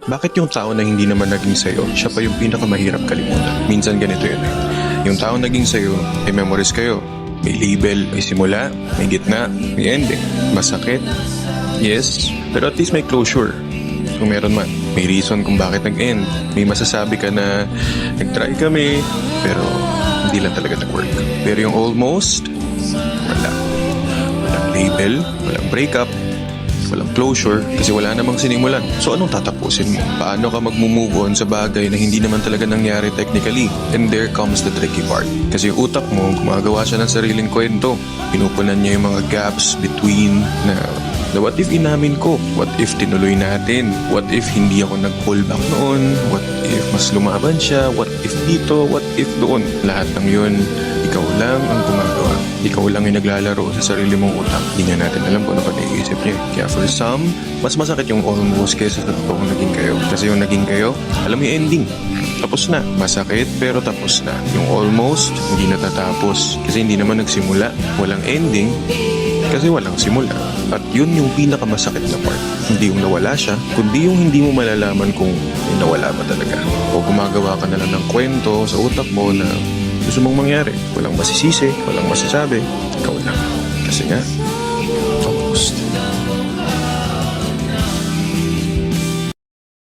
Bakit yung tao na hindi naman naging sa'yo, siya pa yung pinakamahirap kalimutan? Minsan ganito yun eh. Yung tao naging sa'yo, may memories kayo. May label, may simula, may gitna, may ending. Masakit, yes, pero at least may closure. Kung meron man, may reason kung bakit nag-end. May masasabi ka na nag-try kami, pero hindi lang talaga nag-work. Pero yung almost, wala. Walang label, walang breakup, walang closure, kasi wala namang sinimulan. So anong tatapusin mo? Paano ka mag-move on sa bagay na hindi naman talaga nangyari technically? And there comes the tricky part. Kasi yung utak mo, gumagawa siya ng sariling kwento. Pinupunan niya yung mga gaps between na what if inamin ko? What if tinuloy natin? What if hindi ako nag-pull back noon? What if mas lumaban siya? What if dito? What if doon? Lahat ng yun, ikaw lang ang gumagawa. Ikaw lang yung naglalaro sa sarili mong utak. Hindi nga natin alam kung ano pa naiisip niya. Kaya for some, mas masakit yung almost kaysa sa totoong naging kayo. Kasi yung naging kayo, alam mo yung ending. Tapos na. Masakit pero tapos na. Yung almost, hindi natatapos. Kasi hindi naman nagsimula. Walang ending. Kasi walang simula. At yun yung pinakamasakit na part. Hindi yung nawala siya, kundi yung hindi mo malalaman kung nawala ba talaga. O gumagawa ka na lang ng kwento sa utak mo na gusto mong mangyari. Walang masisisi, walang masasabi. Ikaw lang. Kasi nga,